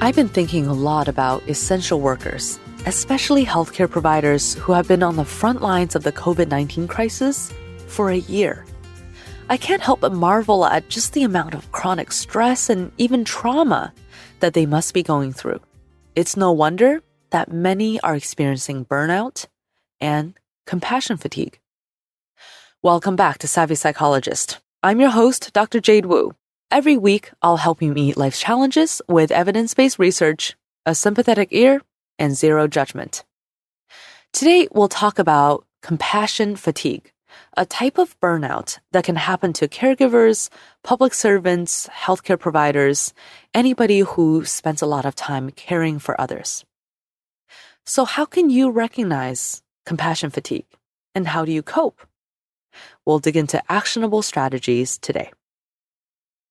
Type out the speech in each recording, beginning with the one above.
I've been thinking a lot about essential workers, especially healthcare providers who have been on the front lines of the COVID-19 crisis for a year. I can't help but marvel at just the amount of chronic stress and even trauma that they must be going through. It's no wonder that many are experiencing burnout and compassion fatigue. Welcome back to Savvy Psychologist. I'm your host, Dr. Jade Wu. Every week, I'll help you meet life's challenges with evidence-based research, a sympathetic ear, and zero judgment. Today, we'll talk about compassion fatigue, a type of burnout that can happen to caregivers, public servants, healthcare providers, anybody who spends a lot of time caring for others. So how can you recognize compassion fatigue, and how do you cope? We'll dig into actionable strategies today.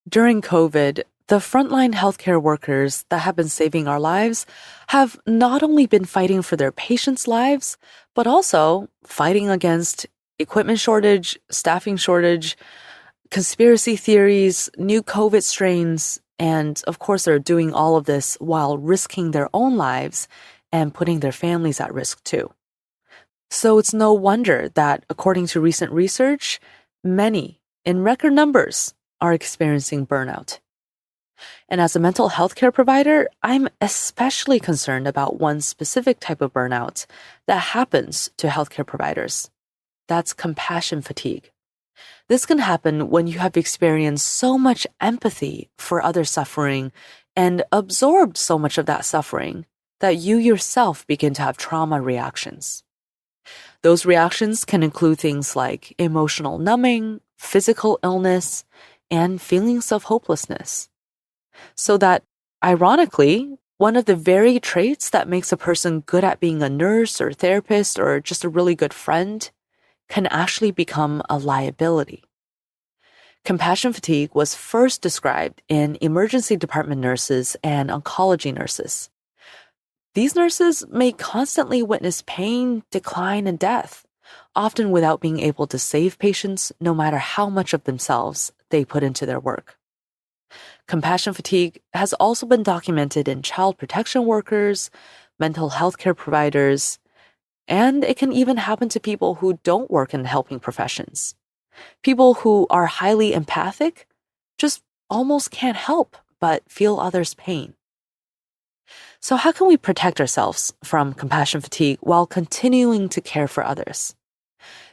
During COVID, the frontline healthcare workers that have been saving our lives have not only been fighting for their patients' lives, but also fighting against equipment shortage, staffing shortage, conspiracy theories, new COVID strains, and of course, they're doing all of this while risking their own lives and putting their families at risk too. So it's no wonder that, according to recent research, many, in record numbers, are experiencing burnout. And as a mental health care provider, I'm especially concerned about one specific type of burnout that happens to healthcare providers. That's compassion fatigue. This can happen when you have experienced so much empathy for others' suffering and absorbed so much of that suffering that you yourself begin to have trauma reactions. Those reactions can include things like emotional numbing, physical illness, and feelings of hopelessness. So that, ironically, one of the very traits that makes a person good at being a nurse or therapist or just a really good friend can actually become a liability. Compassion fatigue was first described in emergency department nurses and oncology nurses. These nurses may constantly witness pain, decline, and death, often without being able to save patients no matter how much of themselves they put into their work. Compassion fatigue has also been documented in child protection workers, mental health care providers, and it can even happen to people who don't work in helping professions. People who are highly empathic just almost can't help but feel others' pain. So how can we protect ourselves from compassion fatigue while continuing to care for others?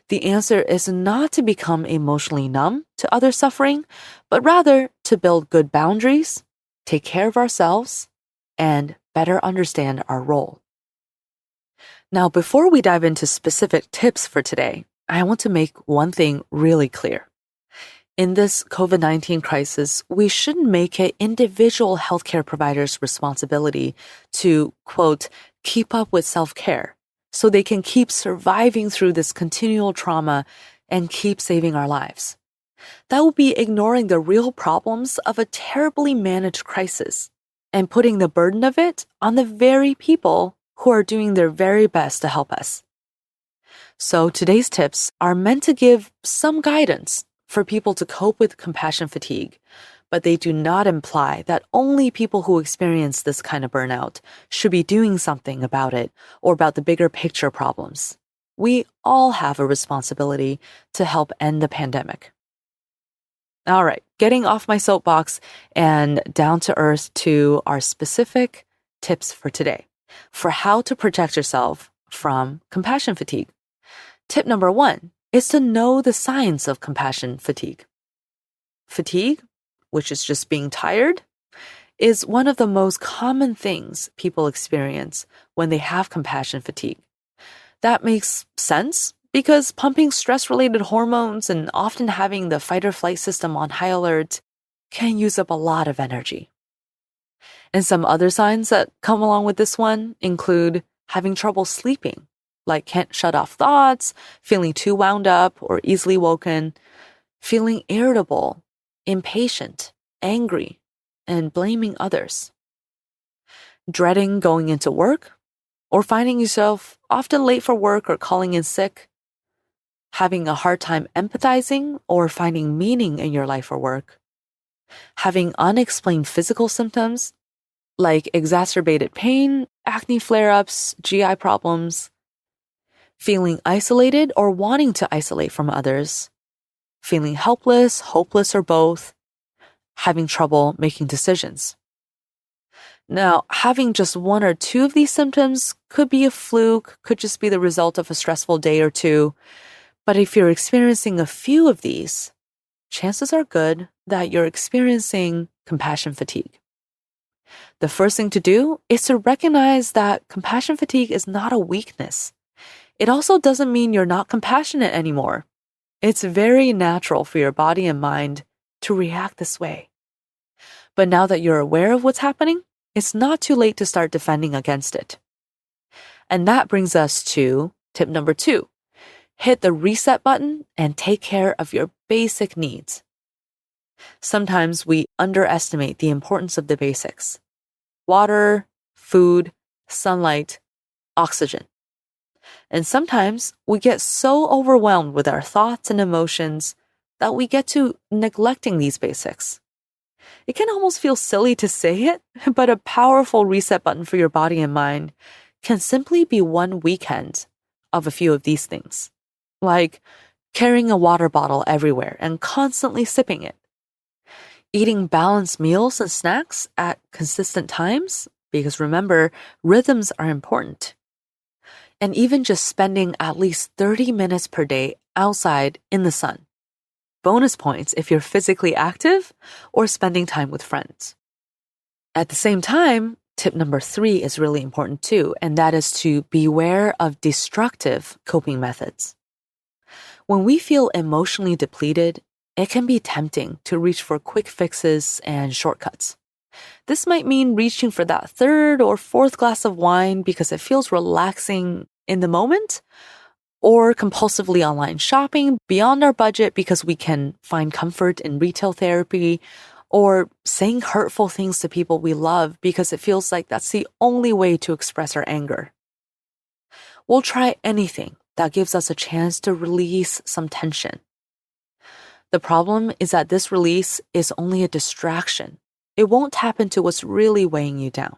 The answer is not to become emotionally numb to other suffering, but rather to build good boundaries, take care of ourselves, and better understand our role. Now, before we dive into specific tips for today, I want to make one thing really clear. In this COVID-19 crisis, we shouldn't make it individual healthcare providers' responsibility to, quote, keep up with self-care so they can keep surviving through this continual trauma and keep saving our lives. That would be ignoring the real problems of a terribly managed crisis and putting the burden of it on the very people who are doing their very best to help us. So today's tips are meant to give some guidance for people to cope with compassion fatigue, but they do not imply that only people who experience this kind of burnout should be doing something about it or about the bigger picture problems. We all have a responsibility to help end the pandemic. All right, getting off my soapbox and down to earth to our specific tips for today for how to protect yourself from compassion fatigue. Tip number 1 is to know the signs of compassion fatigue. Fatigue, which is just being tired, is one of the most common things people experience when they have compassion fatigue. That makes sense because pumping stress-related hormones and often having the fight-or-flight system on high alert can use up a lot of energy. And some other signs that come along with this one include having trouble sleeping, like can't shut off thoughts, feeling too wound up or easily woken, feeling irritable, impatient, angry, and blaming others. Dreading going into work, or finding yourself often late for work or calling in sick. Having a hard time empathizing or finding meaning in your life or work. Having unexplained physical symptoms, like exacerbated pain, acne flare-ups, GI problems, feeling isolated or wanting to isolate from others, feeling helpless, hopeless, or both, having trouble making decisions. Now, having just one or two of these symptoms could be a fluke, could just be the result of a stressful day or two. But if you're experiencing a few of these, chances are good that you're experiencing compassion fatigue. The first thing to do is to recognize that compassion fatigue is not a weakness. It also doesn't mean you're not compassionate anymore. It's very natural for your body and mind to react this way. But now that you're aware of what's happening, it's not too late to start defending against it. And that brings us to tip number 2. Hit the reset button and take care of your basic needs. Sometimes we underestimate the importance of the basics: water, food, sunlight, oxygen. And sometimes we get so overwhelmed with our thoughts and emotions that we get to neglecting these basics. It can almost feel silly to say it, but a powerful reset button for your body and mind can simply be one weekend of a few of these things, like carrying a water bottle everywhere and constantly sipping it, eating balanced meals and snacks at consistent times, because remember, rhythms are important, and even just spending at least 30 minutes per day outside in the sun. Bonus points if you're physically active or spending time with friends. At the same time, tip number 3 is really important too, and that is to beware of destructive coping methods. When we feel emotionally depleted, it can be tempting to reach for quick fixes and shortcuts. This might mean reaching for that 3rd or 4th glass of wine because it feels relaxing in the moment, or compulsively online shopping beyond our budget because we can find comfort in retail therapy, or saying hurtful things to people we love because it feels like that's the only way to express our anger. We'll try anything that gives us a chance to release some tension. The problem is that this release is only a distraction. It won't tap into what's really weighing you down.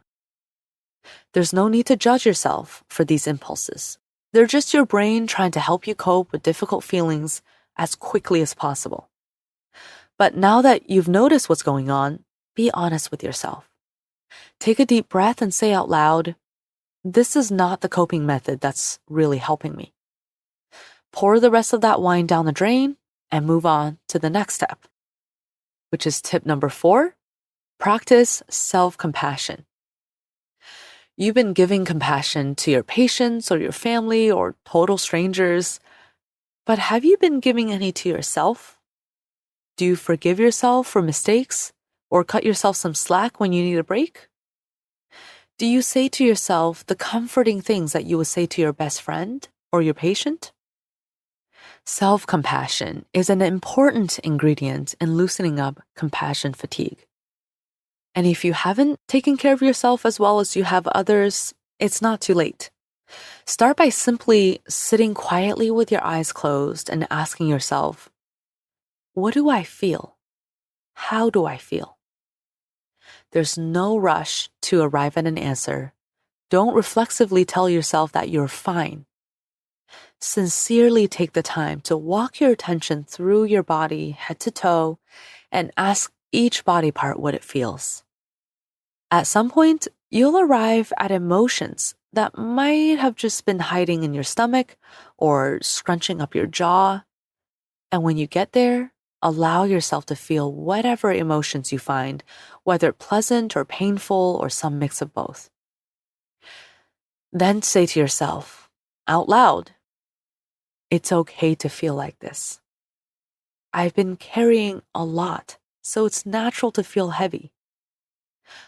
There's no need to judge yourself for these impulses. They're just your brain trying to help you cope with difficult feelings as quickly as possible. But now that you've noticed what's going on, be honest with yourself. Take a deep breath and say out loud, "This is not the coping method that's really helping me." Pour the rest of that wine down the drain and move on to the next step, which is tip number 4, practice self-compassion. You've been giving compassion to your patients or your family or total strangers, but have you been giving any to yourself? Do you forgive yourself for mistakes or cut yourself some slack when you need a break? Do you say to yourself the comforting things that you would say to your best friend or your patient? Self-compassion is an important ingredient in loosening up compassion fatigue. And if you haven't taken care of yourself as well as you have others, it's not too late. Start by simply sitting quietly with your eyes closed and asking yourself, what do I feel? How do I feel? There's no rush to arrive at an answer. Don't reflexively tell yourself that you're fine. Sincerely take the time to walk your attention through your body, head to toe, and ask each body part what it feels. At some point, you'll arrive at emotions that might have just been hiding in your stomach or scrunching up your jaw. And when you get there, allow yourself to feel whatever emotions you find, whether pleasant or painful or some mix of both. Then say to yourself, out loud, it's okay to feel like this. I've been carrying a lot, so it's natural to feel heavy.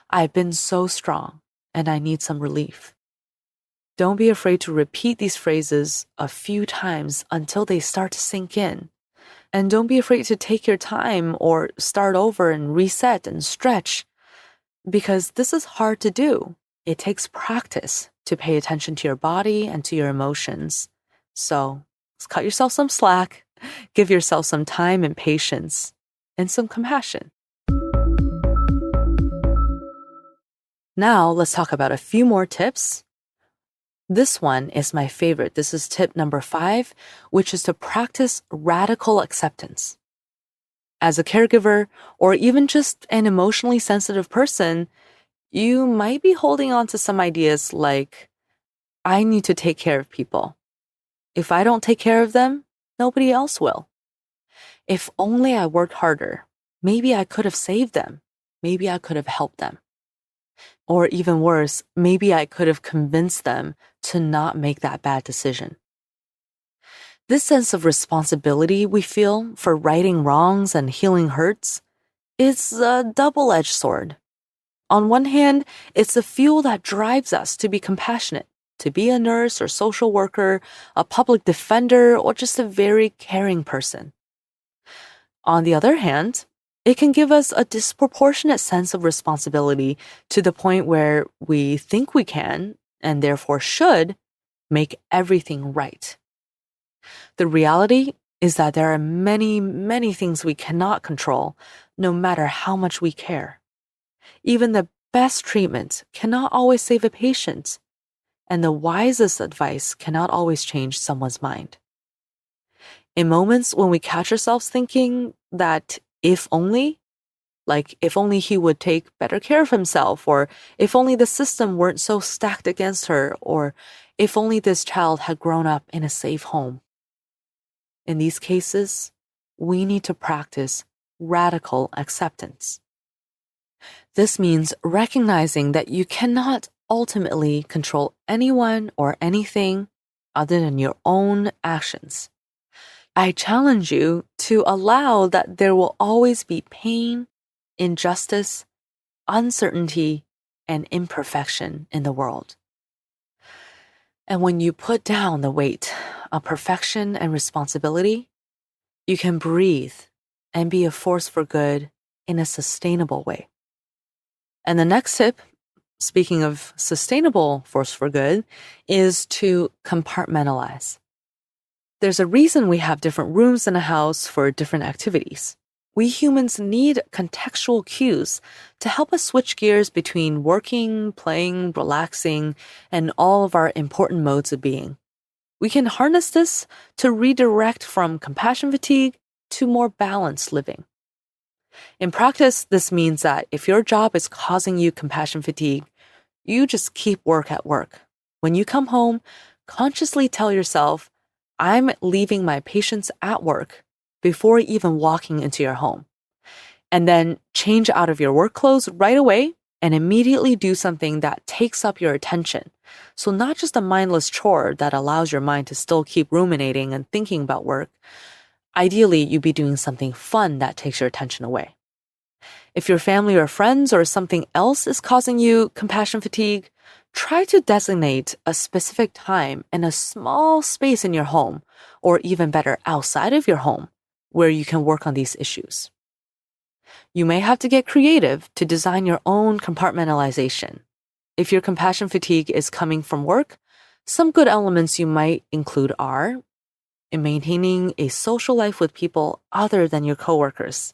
I've been so strong, and I need some relief. Don't be afraid to repeat these phrases a few times until they start to sink in. And don't be afraid to take your time or start over and reset and stretch, because this is hard to do. It takes practice to pay attention to your body and to your emotions. So let's cut yourself some slack, give yourself some time and patience, and some compassion. Now, let's talk about a few more tips. This one is my favorite. This is tip number 5, which is to practice radical acceptance. As a caregiver, or even just an emotionally sensitive person, you might be holding on to some ideas like, I need to take care of people. If I don't take care of them, nobody else will. If only I worked harder, maybe I could have saved them. Maybe I could have helped them. Or even worse, maybe I could have convinced them to not make that bad decision. This sense of responsibility we feel for righting wrongs and healing hurts is a double-edged sword. On one hand, it's the fuel that drives us to be compassionate, to be a nurse or social worker, a public defender, or just a very caring person. On the other hand, it can give us a disproportionate sense of responsibility to the point where we think we can, and therefore should, make everything right. The reality is that there are many, many things we cannot control, no matter how much we care. Even the best treatment cannot always save a patient, and the wisest advice cannot always change someone's mind. In moments when we catch ourselves thinking that if only, like if only he would take better care of himself, or if only the system weren't so stacked against her, or if only this child had grown up in a safe home. In these cases, we need to practice radical acceptance. This means recognizing that you cannot ultimately control anyone or anything other than your own actions. I challenge you to allow that there will always be pain, injustice, uncertainty, and imperfection in the world. And when you put down the weight of perfection and responsibility, you can breathe and be a force for good in a sustainable way. And the next tip, speaking of sustainable force for good, is to compartmentalize. There's a reason we have different rooms in a house for different activities. We humans need contextual cues to help us switch gears between working, playing, relaxing, and all of our important modes of being. We can harness this to redirect from compassion fatigue to more balanced living. In practice, this means that if your job is causing you compassion fatigue, you just keep work at work. When you come home, consciously tell yourself, I'm leaving my patients at work before even walking into your home. And then change out of your work clothes right away and immediately do something that takes up your attention. So not just a mindless chore that allows your mind to still keep ruminating and thinking about work. Ideally, you'd be doing something fun that takes your attention away. If your family or friends or something else is causing you compassion fatigue, try to designate a specific time and a small space in your home, or even better, outside of your home, where you can work on these issues. You may have to get creative to design your own compartmentalization. If your compassion fatigue is coming from work, some good elements you might include are in maintaining a social life with people other than your coworkers,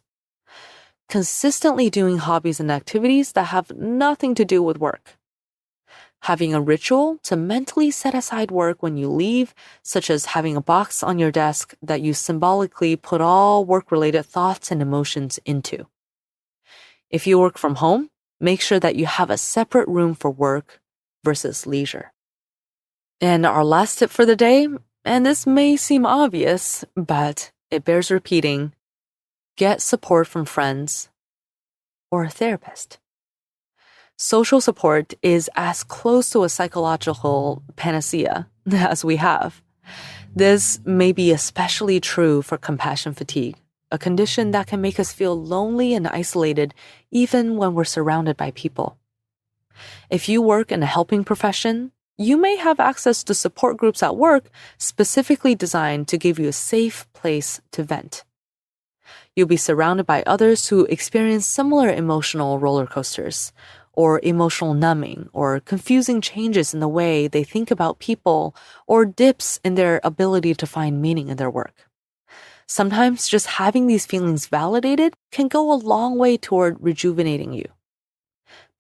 consistently doing hobbies and activities that have nothing to do with work, having a ritual to mentally set aside work when you leave, such as having a box on your desk that you symbolically put all work-related thoughts and emotions into. If you work from home, make sure that you have a separate room for work versus leisure. And our last tip for the day, and this may seem obvious, but it bears repeating, get support from friends or a therapist. Social support is as close to a psychological panacea as we have. This may be especially true for compassion fatigue, a condition that can make us feel lonely and isolated even when we're surrounded by people. If you work in a helping profession, you may have access to support groups at work specifically designed to give you a safe place to vent. You'll be surrounded by others who experience similar emotional roller coasters, or emotional numbing, or confusing changes in the way they think about people, or dips in their ability to find meaning in their work. Sometimes just having these feelings validated can go a long way toward rejuvenating you.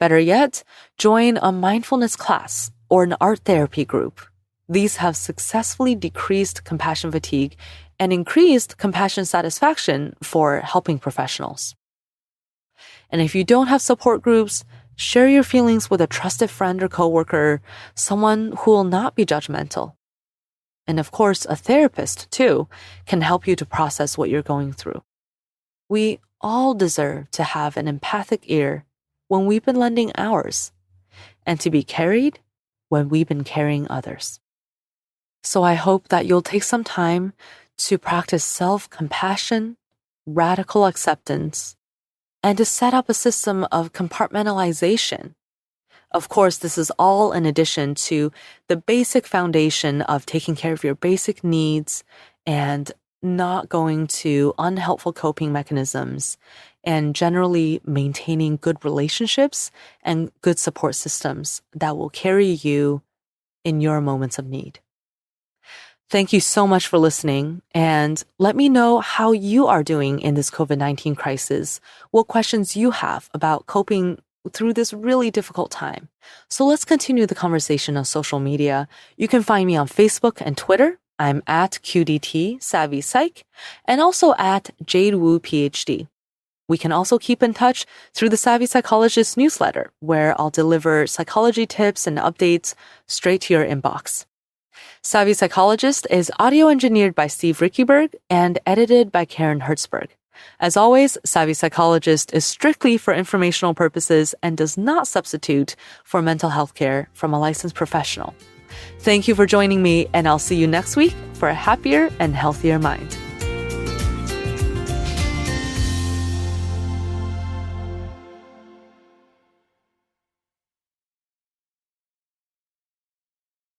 Better yet, join a mindfulness class or an art therapy group. These have successfully decreased compassion fatigue and increased compassion satisfaction for helping professionals. And if you don't have support groups, share your feelings with a trusted friend or coworker, someone who will not be judgmental. And of course, a therapist, too, can help you to process what you're going through. We all deserve to have an empathic ear when we've been lending ours, and to be carried when we've been carrying others. So I hope that you'll take some time to practice self-compassion, radical acceptance, and to set up a system of compartmentalization. Of course, this is all in addition to the basic foundation of taking care of your basic needs and not going to unhelpful coping mechanisms and generally maintaining good relationships and good support systems that will carry you in your moments of need. Thank you so much for listening, and let me know how you are doing in this COVID-19 crisis, what questions you have about coping through this really difficult time. So let's continue the conversation on social media. You can find me on Facebook and Twitter. I'm at QDT Savvy Psych and also at Jade Wu PhD. We can also keep in touch through the Savvy Psychologist newsletter, where I'll deliver psychology tips and updates straight to your inbox. Savvy Psychologist is audio engineered by Steve Rickyberg and edited by Karen Hertzberg. As always, Savvy Psychologist is strictly for informational purposes and does not substitute for mental health care from a licensed professional. Thank you for joining me, and I'll see you next week for a happier and healthier mind.